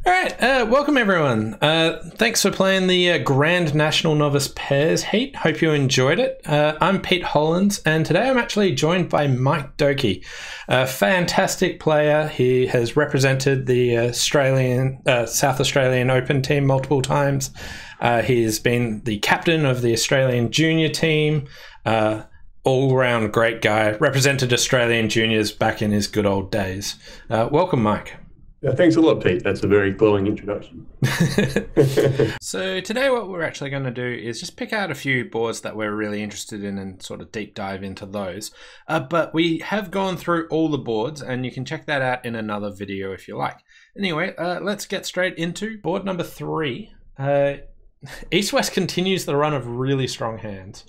All right, welcome everyone. Thanks for playing the Grand National Novice Pairs Heat. Hope you enjoyed it. I'm Pete Hollands, and today I'm actually joined by Mike Doecke, a fantastic player. He has represented the South Australian Open team multiple times. He's been the captain of the Australian junior team. All-round great guy. Represented Australian juniors back in his good old days. Welcome, Mike. Yeah, thanks a lot, Pete. That's a very glowing introduction. So today what we're actually going to do is just pick out a few boards that we're really interested in and sort of deep dive into those. But we have gone through all the boards, and you can check that out in another video if you like. Anyway, let's get straight into board number 3. East-West continues the run of really strong hands.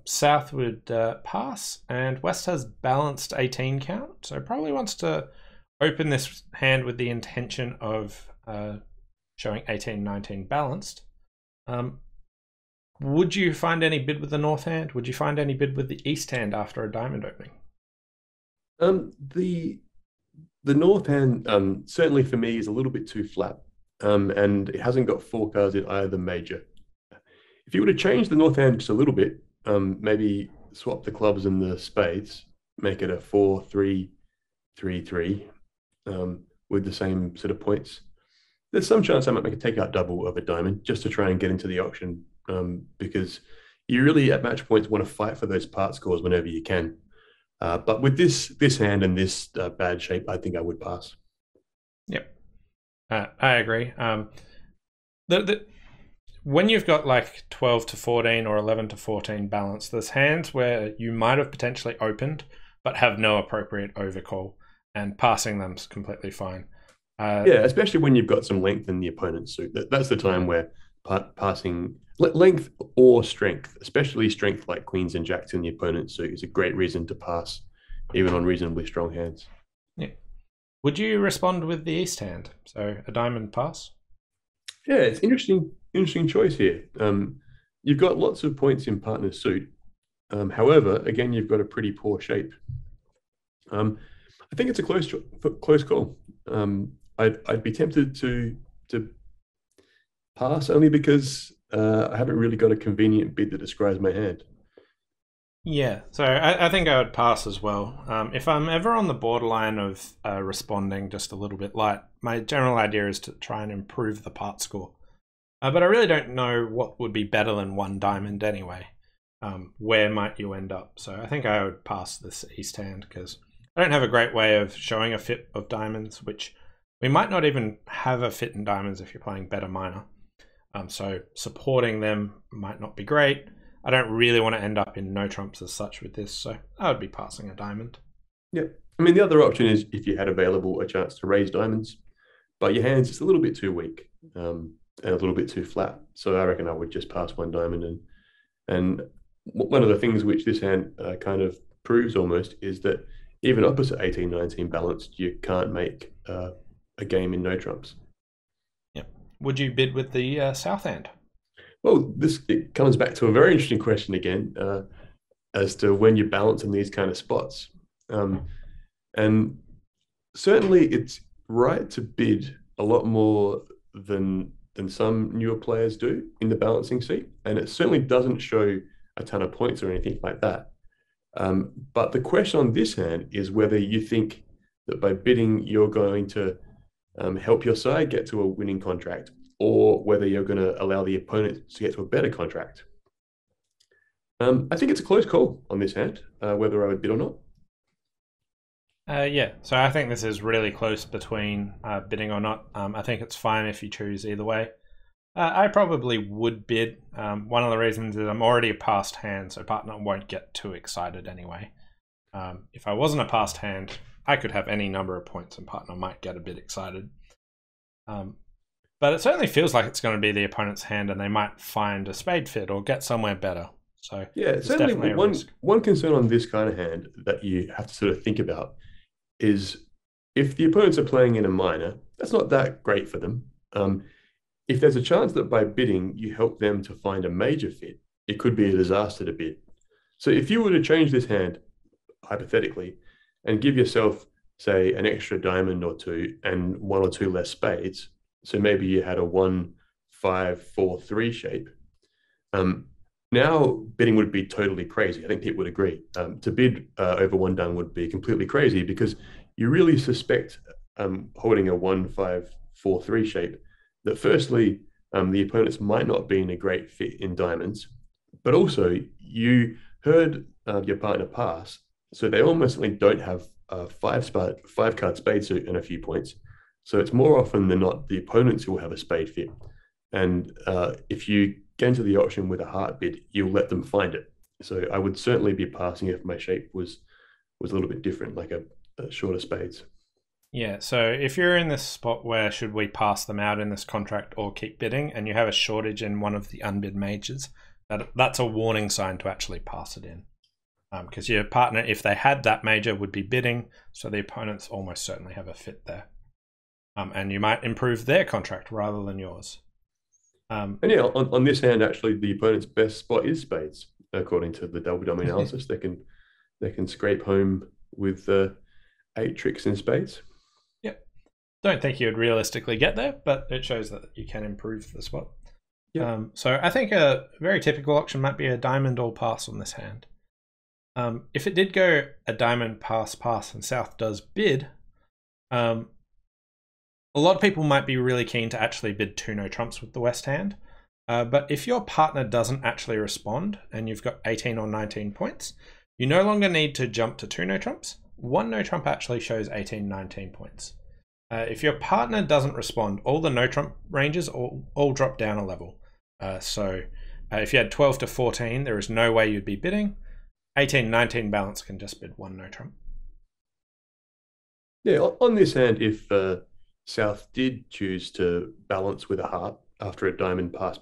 South would pass, and West has balanced 18 count, so probably wants to open this hand with the intention of showing 18-19 balanced. Would you find any bid with the North hand? Would you find any bid with the East hand after a diamond opening? The North hand certainly for me is a little bit too flat, and it hasn't got 4 cards in either major. If you were to change the North hand just a little bit, maybe swap the clubs and the spades, make it a 4-3-3-3. With the same sort of points, there's some chance I might make a takeout double of a diamond just to try and get into the auction, because you really at match points want to fight for those part scores whenever you can. But with this hand and this bad shape, I think I would pass. Yep, I agree. When you've got like 12-14 or 11-14 balance, there's hands where you might have potentially opened but have no appropriate overcall, and passing them's completely fine. Yeah, especially when you've got some length in the opponent's suit. That's the time where passing length or strength, especially strength like queens and jacks in the opponent's suit, is a great reason to pass, even on reasonably strong hands. Yeah. Would you respond with the East hand? So a diamond pass? Yeah, it's interesting choice here. You've got lots of points in partner's suit. However, again, you've got a pretty poor shape. I think it's a close call. I'd be tempted to pass only because I haven't really got a convenient bid that describes my hand. Yeah, so I think I would pass as well. If I'm ever on the borderline of responding just a little bit light, my general idea is to try and improve the part score. But I really don't know what would be better than 1 diamond anyway. Where might you end up? So I think I would pass this East hand because I don't have a great way of showing a fit of diamonds, which we might not even have a fit in diamonds if you're playing better minor. So supporting them might not be great. I don't really want to end up in no trumps as such with this, so I would be passing a diamond. Yeah, I mean, the other option is if you had available a chance to raise diamonds, but your hand's just a little bit too weak and a little bit too flat. So I reckon I would just pass 1 diamond. And one of the things which this hand kind of proves almost is that even opposite 18-19 balanced, you can't make a game in no trumps. Yep. Would you bid with the South hand? Well, it comes back to a very interesting question again, as to when you balance in these kind of spots. And certainly it's right to bid a lot more than some newer players do in the balancing seat. And it certainly doesn't show a ton of points or anything like that. But the question on this hand is whether you think that by bidding you're going to help your side get to a winning contract, or whether you're going to allow the opponent to get to a better contract. I think it's a close call on this hand, whether I would bid or not. Yeah, so I think this is really close between bidding or not. I think it's fine if you choose either way. I probably would bid. One of the reasons is I'm already a passed hand, so partner won't get too excited anyway. If I wasn't a passed hand, I could have any number of points and partner might get a bit excited. But it certainly feels like it's going to be the opponent's hand and they might find a spade fit or get somewhere better. So yeah, certainly one concern on this kind of hand that you have to sort of think about is if the opponents are playing in a minor, that's not that great for them. If there's a chance that by bidding you help them to find a major fit, it could be a disaster to bid. So if you were to change this hand, hypothetically, and give yourself say, an extra diamond or two and one or two less spades. So maybe you had a 1-5-4-3 shape. Um, Now bidding would be totally crazy. I think people would agree. To bid over one done would be completely crazy because you really suspect holding a 1-5-4-3 shape that firstly the opponents might not be in a great fit in diamonds, but also you heard your partner pass, so they almost certainly don't have a five card spade suit and a few points. So it's more often than not the opponents who will have a spade fit. And if you get into the auction with a heart bid, you'll let them find it. So I would certainly be passing if my shape was a little bit different, like a shorter spades. Yeah, so if you're in this spot where should we pass them out in this contract or keep bidding, and you have a shortage in one of the unbid majors, that's a warning sign to actually pass it in. Because your partner, if they had that major, would be bidding, so the opponents almost certainly have a fit there. And you might improve their contract rather than yours. And yeah, on this hand, actually, the opponent's best spot is spades, according to the double dummy analysis. They can scrape home with 8 tricks in spades. Yep. Don't think you would realistically get there, but it shows that you can improve the spot. Yep. So I think a very typical auction might be a diamond all pass on this hand. If it did go a diamond pass pass and South does bid, a lot of people might be really keen to actually bid 2 no trumps with the West hand. But if your partner doesn't actually respond and you've got 18 or 19 points, you no longer need to jump to 2 no trumps. 1 no trump actually shows 18, 19 points. If your partner doesn't respond, all the no trump ranges all drop down a level. So if you had 12 to 14, there is no way you'd be bidding. 18, 19 balance can just bid 1 no trump. Yeah, on this hand, if South did choose to balance with a heart after a diamond pass,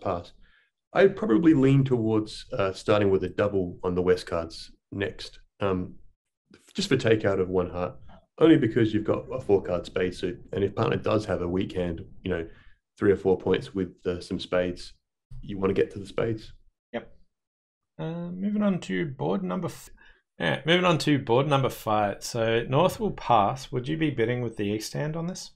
I'd probably lean towards starting with a double on the West cards next, just for takeout of one heart, only because you've got a 4 card spade suit. And if partner does have a weak hand, 3 or 4 points with some spades, you want to get to the spades. Yep. Moving on to board number. Moving on to board number 5. So North will pass. Would you be bidding with the East hand on this?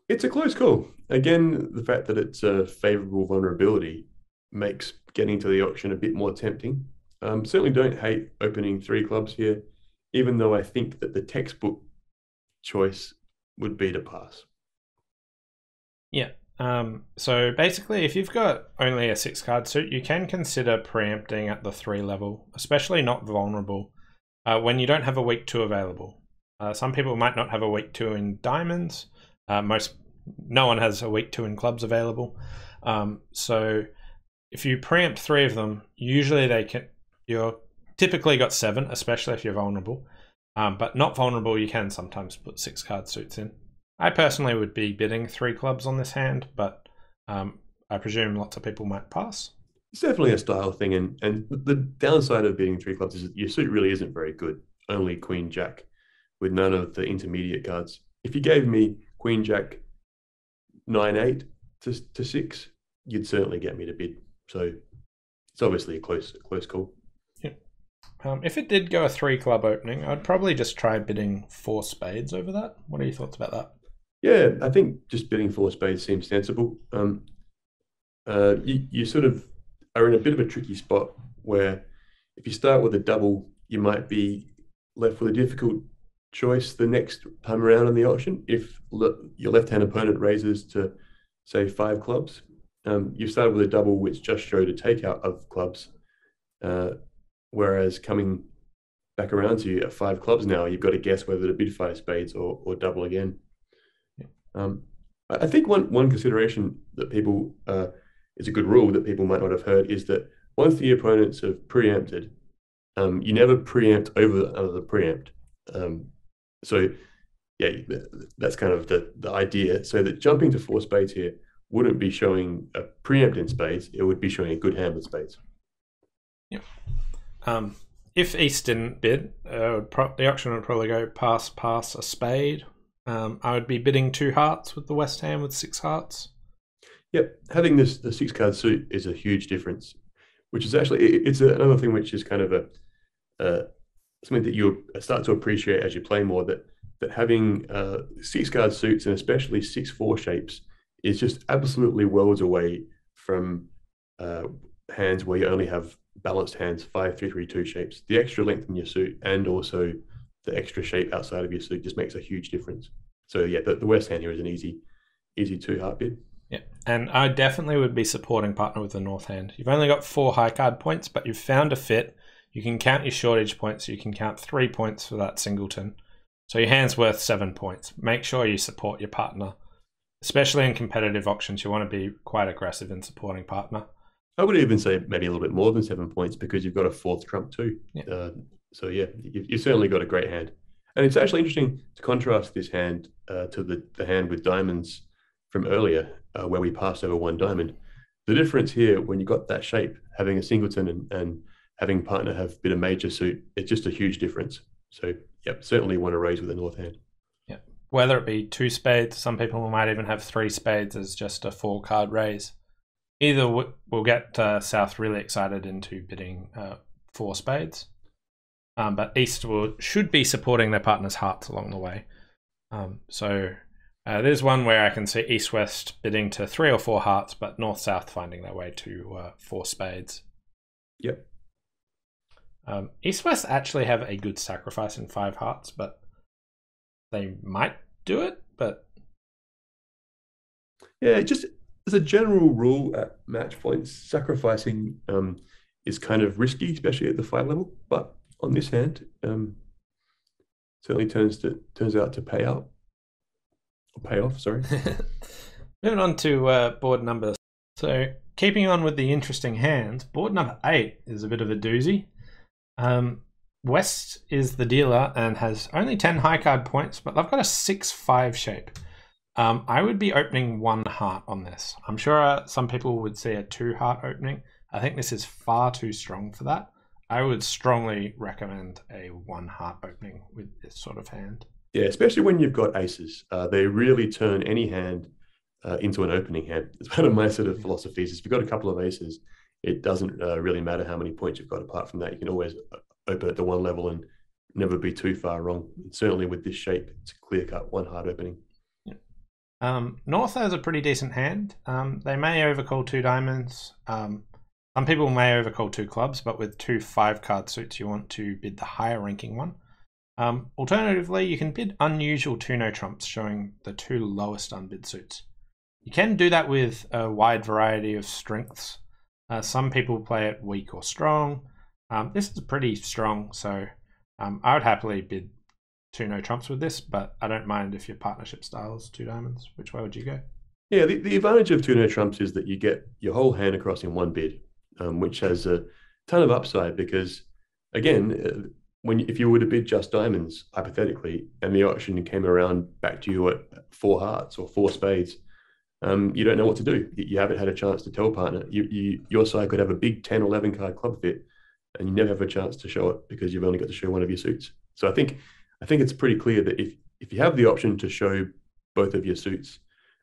It's a close call. Again, the fact that it's a favorable vulnerability makes getting to the auction a bit more tempting. Certainly don't hate opening 3 clubs here, even though I think that the textbook choice would be to pass. Yeah. So basically, if you've got only a 6-card suit, you can consider preempting at the 3 level, especially not vulnerable, when you don't have a weak 2 available. Some people might not have a weak 2 in diamonds. No one has a weak 2 in clubs available. So if you preempt 3 of them, usually you're typically got 7, especially if you're vulnerable. But not vulnerable, you can sometimes put 6-card suits in. I personally would be bidding 3 clubs on this hand, but I presume lots of people might pass. It's definitely a style thing, and the downside of bidding 3 clubs is that your suit really isn't very good. Only Queen Jack, with none of the intermediate cards. If you gave me Queen Jack 9-8 to 6, you'd certainly get me to bid. So it's obviously a close call. Yeah. If it did go a 3 club opening, I'd probably just try bidding 4 spades over that. What are your thoughts about that? Yeah, I think just bidding 4 spades seems sensible. You sort of are in a bit of a tricky spot where if you start with a double, you might be left with a difficult choice the next time around in the auction. If your left-hand opponent raises to, say, 5 clubs, you've started with a double which just showed a takeout of clubs, whereas coming back around to you at 5 clubs now, you've got to guess whether to bid 5 spades or double again. I think one consideration that people is a good rule that people might not have heard is that once the opponents have preempted, you never preempt over the preempt. So yeah, that's kind of the idea. So that jumping to 4 spades here wouldn't be showing a preempt in spades; it would be showing a good hand with spades. Yeah. If East didn't bid, the auction would probably go pass a spade. I would be bidding 2 hearts with the West hand with 6 hearts. Yep, having the 6-card suit is a huge difference, which is actually it's another thing which is kind of something that you start to appreciate as you play more, that having six card suits and especially 6-4 shapes is just absolutely worlds away from uh, hands where you only have balanced hands, 5-3-3-2 shapes. The extra length in your suit and also the extra shape outside of your suit just makes a huge difference. So yeah, the West hand here is an easy 2 heart bid. Yeah, and I definitely would be supporting partner with the North hand. You've only got 4 high card points, but you've found a fit. You can count your shortage points. You can count 3 points for that singleton. So your hand's worth 7 points. Make sure you support your partner. Especially in competitive auctions, you want to be quite aggressive in supporting partner. I would even say maybe a little bit more than 7 points because you've got a fourth trump too. Yeah. So yeah, you've certainly got a great hand. And it's actually interesting to contrast this hand to the hand with diamonds from earlier, where we passed over 1 diamond. The difference here, when you got that shape, having a singleton and having partner have been a major suit, it's just a huge difference. So yeah, certainly want to raise with the North hand. Yeah. Whether it be 2 spades, some people might even have 3 spades as just a 4 card raise. Either we'll get South really excited into bidding 4 spades, but East should be supporting their partner's hearts along the way. So there's one where I can see East-West bidding to 3 or 4 hearts, but North-South finding their way to 4 spades. Yep. East-West actually have a good sacrifice in 5 hearts, but they might do it, but... Yeah, just as a general rule at match points, sacrificing is kind of risky, especially at the 5 level. But on this hand, certainly turns out to pay out or pay off. Sorry. Moving on to board number. So keeping on with the interesting hands, board number 8 is a bit of a doozy. West is the dealer and has only 10 high card points, but they've got a 6-5 shape. I would be opening 1 heart on this. I'm sure some people would see a 2 heart opening. I think this is far too strong for that. I would strongly recommend a 1 heart opening with this sort of hand. Yeah, especially when you've got aces. They really turn any hand into an opening hand. It's one of my sort of philosophies. If you've got a couple of aces, it doesn't really matter how many points you've got. Apart from that, you can always open at the 1 level and never be too far wrong. And certainly with this shape, it's a clear-cut 1 heart opening. North has a pretty decent hand. They may overcall 2 diamonds. Some people may overcall 2 clubs, but with 2 5-card suits, you want to bid the higher ranking one. Alternatively, you can bid unusual 2-no trumps, showing the 2 lowest unbid suits. You can do that with a wide variety of strengths. Some people play it weak or strong. This is pretty strong, so I would happily bid 2-no trumps with this, but I don't mind if your partnership style is 2 diamonds. Which way would you go? Yeah, the advantage of 2-no trumps is that you get your whole hand across in 1 bid, which has a ton of upside because, again, if you were to bid just diamonds, hypothetically, and the auction came around back to you at 4 hearts or 4 spades, you don't know what to do. You haven't had a chance to tell partner. Your side could have a big 10, 11 card club fit, and you never have a chance to show it because you've only got to show one of your suits. So I think it's pretty clear that if you have the option to show both of your suits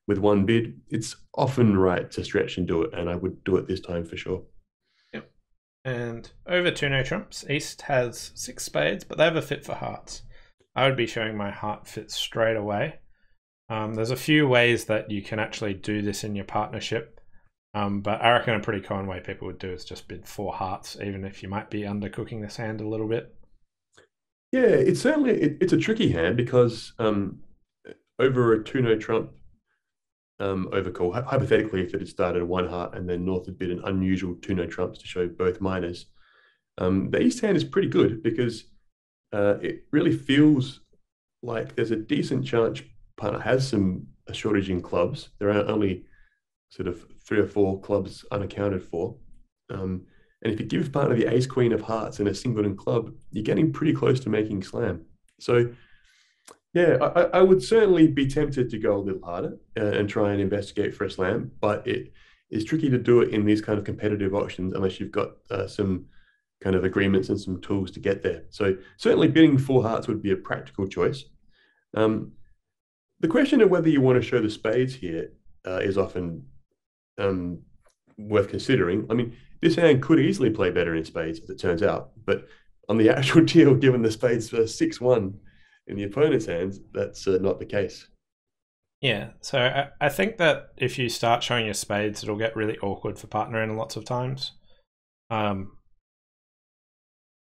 with 1 bid, it's often right to stretch and do it, and I would do it this time for sure. Yep. And over 2-no trumps, East has 6 spades, but they have a fit for hearts. I would be showing my heart fit straight away. There's a few ways that you can actually do this in your partnership, but I reckon a pretty common way people would do is just bid 4 hearts, even if you might be undercooking this hand a little bit. Yeah, it's certainly it's a tricky hand because over a 2-no trump overcall, hypothetically, if it had started 1 heart and then North had bid an unusual 2-no trumps to show both minors, the East hand is pretty good because it really feels like there's a decent chance partner has a shortage in clubs. There are only sort of 3 or 4 clubs unaccounted for. And if you give partner the ace queen of hearts and a singleton club, you're getting pretty close to making slam. So yeah, I would certainly be tempted to go a little harder and try and investigate for a slam, but it is tricky to do it in these kind of competitive auctions unless you've got some kind of agreements and some tools to get there. So certainly bidding 4 hearts would be a practical choice. The question of whether you want to show the spades here is often worth considering. I mean, this hand could easily play better in spades, as it turns out, but on the actual deal, given the spades were 6-1 in the opponent's hands, that's not the case. Yeah, so I think that if you start showing your spades, it'll get really awkward for partnering lots of times,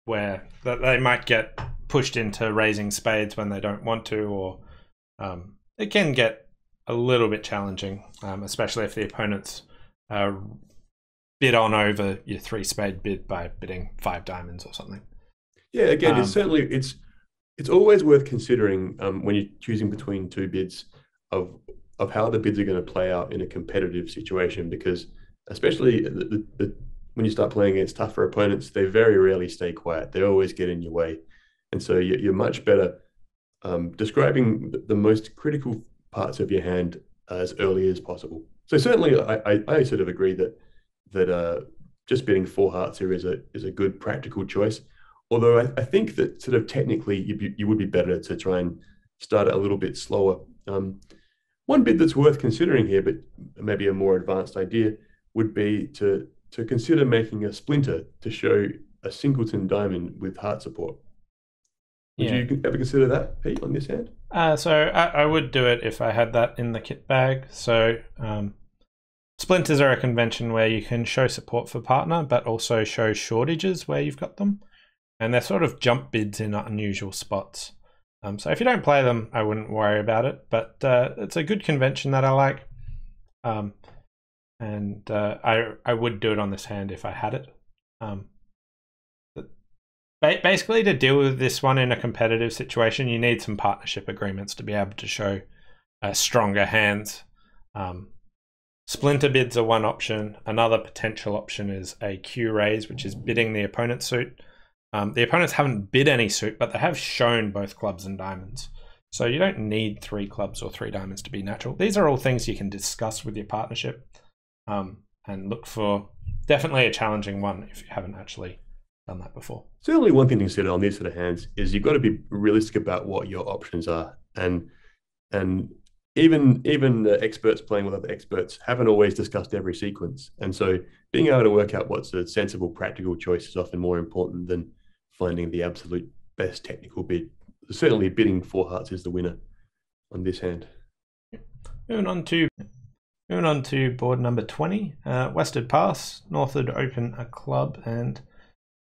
where they might get pushed into raising spades when they don't want to, or it can get a little bit challenging, especially if the opponents bid on over your 3-spade bid by bidding 5 diamonds or something. Yeah, again, it's always worth considering when you're choosing between two bids of how the bids are going to play out in a competitive situation, because especially when you start playing against tougher opponents, they very rarely stay quiet. They always get in your way, and so you're much better describing the most critical parts of your hand as early as possible. So certainly, I sort of agree that just bidding 4 hearts here is a good practical choice. Although I think that sort of technically you would be better to try and start it a little bit slower. One bid that's worth considering here, but maybe a more advanced idea, would be to consider making a splinter to show a singleton diamond with heart support. Would you ever consider that, Pete, on this hand? So I would do it if I had that in the kit bag. So splinters are a convention where you can show support for partner, but also show shortages where you've got them. And they're sort of jump bids in unusual spots. So if you don't play them, I wouldn't worry about it. But it's a good convention that I like. And I would do it on this hand if I had it. Basically, to deal with this one in a competitive situation, you need some partnership agreements to be able to show stronger hands. Splinter bids are one option. Another potential option is a Q raise, which is bidding the opponent's suit. The opponents haven't bid any suit, but they have shown both clubs and diamonds. So you don't need 3 clubs or 3 diamonds to be natural. These are all things you can discuss with your partnership and look for. Definitely a challenging one if you haven't actually done that before. Certainly one thing to consider on these sort of hands is you've got to be realistic about what your options are. And even the experts playing with other experts haven't always discussed every sequence. And so being able to work out what's a sensible, practical choice is often more important than finding the absolute best technical bid. Certainly bidding 4 hearts is the winner on this hand. Moving on to board number 20, Westward Pass. North would open a club, and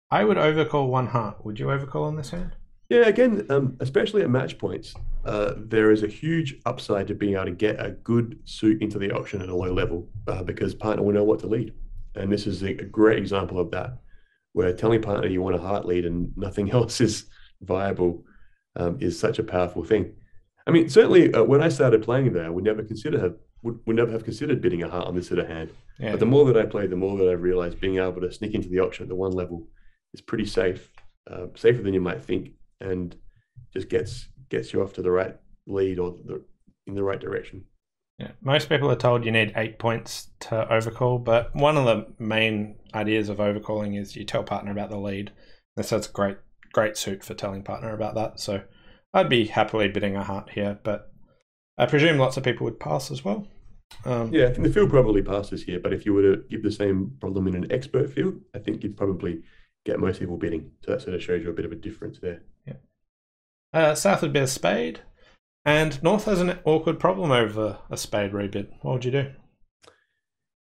I would overcall 1 heart. Would you overcall on this hand? Yeah, again, especially at match points, there is a huge upside to being able to get a good suit into the auction at a low level because partner will know what to lead. And this is a great example of that, where telling partner you want a heart lead and nothing else is viable is such a powerful thing. I mean, certainly when I started playing there, I would never have considered bidding a heart on this sort of hand. Yeah. But the more that I played, the more that I've realized being able to sneak into the auction at the 1 level is pretty safe, safer than you might think, and just gets you off to the right lead or in the right direction. Yeah, most people are told you need 8 points to overcall, but one of the main ideas of overcalling is you tell partner about the lead. And so it's a great suit for telling partner about that. So I'd be happily bidding a heart here, but I presume lots of people would pass as well. Yeah, I think the field probably passes here, but if you were to give the same problem in an expert field, I think you'd probably get most people bidding. So that sort of shows you a bit of a difference there. Yeah. South would be a spade. And North has an awkward problem over a spade rebid. What would you do?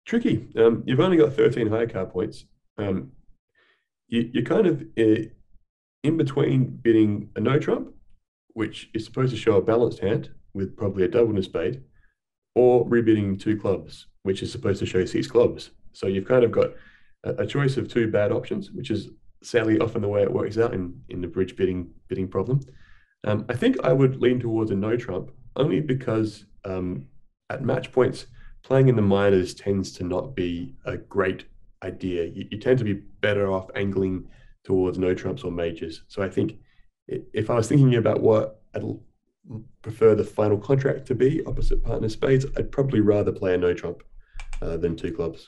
Tricky. You've only got 13 high card points. You're kind of in between bidding a no trump, which is supposed to show a balanced hand with probably a double and a spade, or rebidding 2 clubs, which is supposed to show 6 clubs. So you've kind of got a choice of 2 bad options, which is sadly often the way it works out in the bridge bidding problem. I think I would lean towards a no trump only because at match points, playing in the minors tends to not be a great idea. You tend to be better off angling towards no trumps or majors. So I think if I was thinking about what I'd prefer the final contract to be opposite partner spades, I'd probably rather play a no trump than 2 clubs.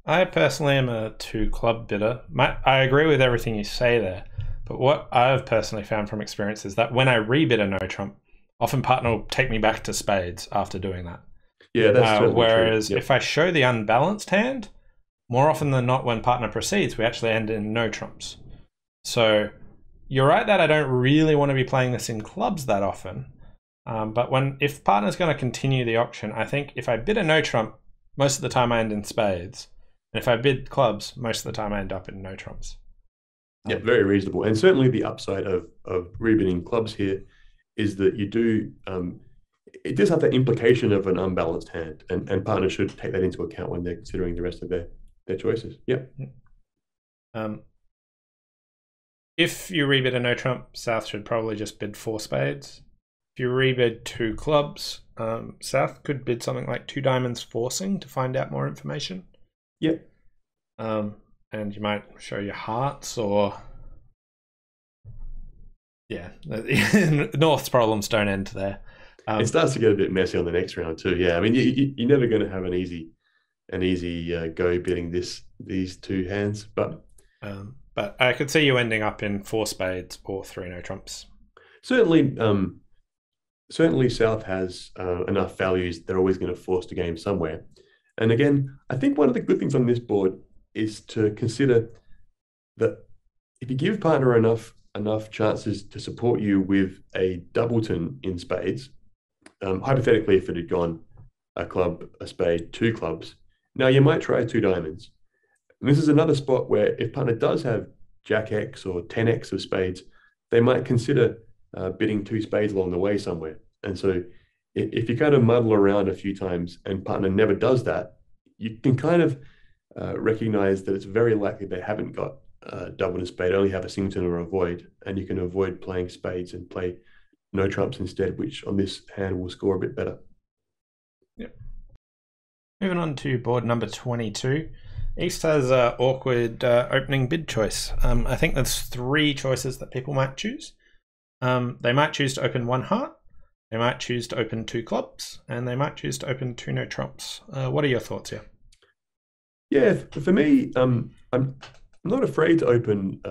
I personally am a 2 club bidder. I agree with everything you say there. But what I've personally found from experience is that when I rebid a no trump, often partner will take me back to spades after doing that. Yeah, that's whereas true. Yep. If I show the unbalanced hand, more often than not when partner proceeds, we actually end in no trumps. So you're right that I don't really want to be playing this in clubs that often. But if partner's going to continue the auction, I think if I bid a no trump, most of the time I end in spades. And if I bid clubs, most of the time I end up in no trumps. Yeah, very reasonable. And certainly the upside of rebidding clubs here is that you do it does have that implication of an unbalanced hand, and partners should take that into account when they're considering the rest of their choices. Yeah. If you rebid a no trump, South should probably just bid 4 spades. If you rebid 2 clubs, South could bid something like 2 diamonds forcing to find out more information. Yeah. And you might show your hearts, or yeah, North's problems don't end there. It starts to get a bit messy on the next round too. Yeah, I mean, you're never going to have an easy go bidding these 2 hands, but I could see you ending up in 4 spades or 3 no trumps. Certainly, certainly South has enough values. They're always going to force the game somewhere. And again, I think one of the good things on this board is to consider that if you give partner enough chances to support you with a doubleton in spades, hypothetically, if it had gone a club, a spade, 2 clubs, now you might try 2 diamonds. And this is another spot where if partner does have Jack X or 10X of spades, they might consider bidding 2 spades along the way somewhere. And so if you kind of muddle around a few times and partner never does that, you can kind of recognize that it's very likely they haven't got double and spade, only have a singleton or a void, and you can avoid playing spades and play no trumps instead, which on this hand will score a bit better. Yep. Moving on to board number 22. East has an awkward opening bid choice. I think there's 3 choices that people might choose. They might choose to open 1 heart, they might choose to open 2 clubs, and they might choose to open 2 no trumps. What are your thoughts here? Yeah, for me, I'm not afraid to open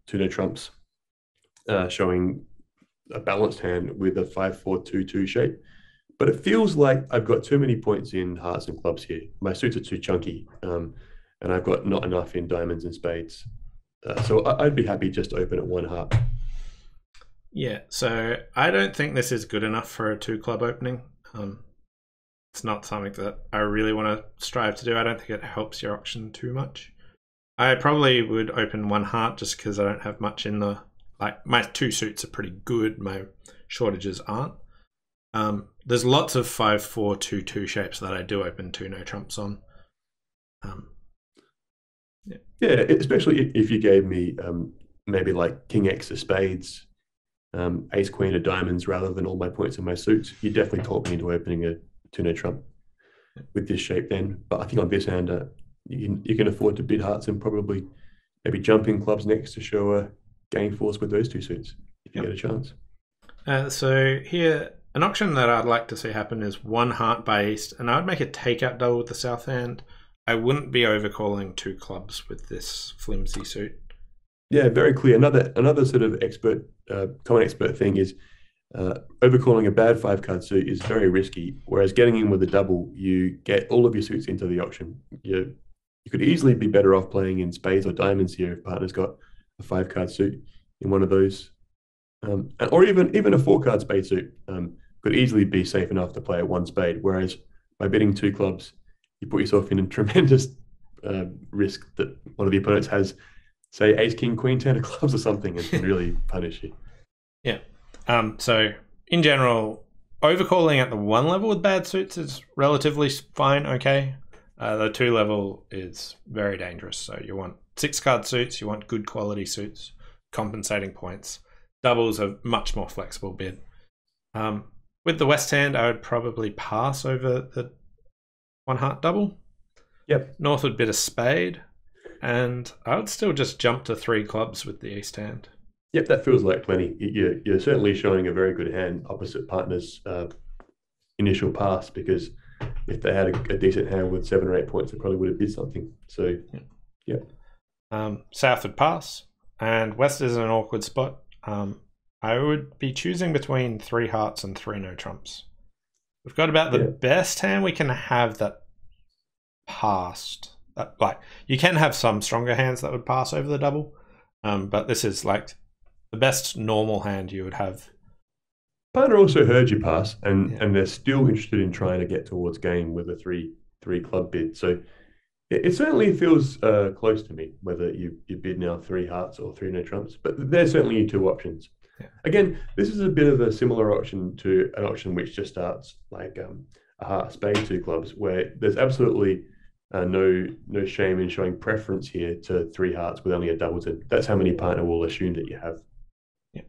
2 no trumps, showing a balanced hand with a 5-4-2-2 shape. But it feels like I've got too many points in hearts and clubs here. My suits are too chunky, and I've got not enough in diamonds and spades. So I'd be happy just to open at 1 heart. Yeah, so I don't think this is good enough for a 2 club opening. It's not something that I really want to strive to do. I don't think it helps your auction too much. I probably would open 1 heart just because I don't have much in the... Like, my 2 suits are pretty good. My shortages aren't. There's lots of 5-4-2-2 shapes that I do open 2 no trumps on. Yeah, especially if you gave me maybe like King X of spades, Ace Queen of diamonds rather than all my points in my suits, you definitely talk me into opening a 2 no trump with this shape then. But I think on this hand, you can afford to bid hearts and probably maybe jump in clubs next to show a game force with those 2 suits if you get a chance. So here, an auction that I'd like to see happen is 1 heart by East, and I would make a takeout double with the South hand. I wouldn't be overcalling 2 clubs with this flimsy suit. Yeah, very clear. Another sort of common expert thing is overcalling a bad 5-card suit is very risky, whereas getting in with a double, you get all of your suits into the auction. You could easily be better off playing in spades or diamonds here if partner's got a 5-card suit in one of those. Or even a 4-card spade suit could easily be safe enough to play at 1 spade, whereas by bidding 2 clubs, you put yourself in a tremendous risk that one of the opponents has, say, Ace, King, Queen, 10 of clubs or something, and can really punish you. Yeah. So in general, overcalling at the 1 level with bad suits is relatively fine, okay. The 2 level is very dangerous. So you want 6-card suits, you want good quality suits, compensating points. Doubles are much more flexible bid. With the West hand, I would probably pass over the 1 heart double. Yep. North would bid a spade, and I would still just jump to 3 clubs with the East hand. Yep, that feels like plenty. You're certainly showing a very good hand opposite partner's initial pass, because if they had a decent hand with 7 or 8 points, they probably would have bid something. So, yeah. South would pass, and West is an awkward spot. I would be choosing between 3 hearts and 3 no trumps. We've got about the best hand we can have that passed. Like, you can have some stronger hands that would pass over the double, But this is like the best normal hand you would have. Partner also heard you pass, and Yeah. and they're still interested in trying to get towards game with a three club bid. So it certainly feels close to me whether you bid now three hearts or three no trumps. But there's certainly two options. Yeah. Again, this is a bit of a similar option to an option which just starts like a heart spade two clubs, where there's absolutely no shame in showing preference here to three hearts with only a doubles. That's how many partner will assume that you have. Yeah.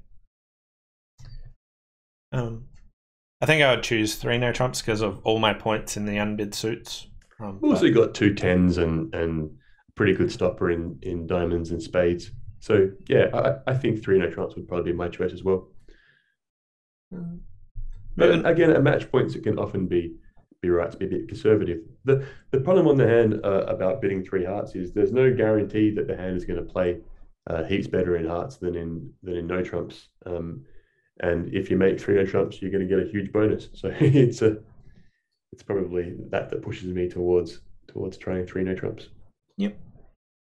I think I would choose three no trumps because of all my points in the unbid suits. We've also got two tens and a pretty good stopper in diamonds and spades. So yeah, I think three no trumps would probably be my choice as well. But again, at match points, it can often be right to be a bit conservative. The problem on the hand about bidding three hearts is there's no guarantee that the hand is going to play heaps better in hearts than in no trumps. And if you make three no trumps, you're going to get a huge bonus. So it's probably that pushes me towards trying three no trumps. Yep.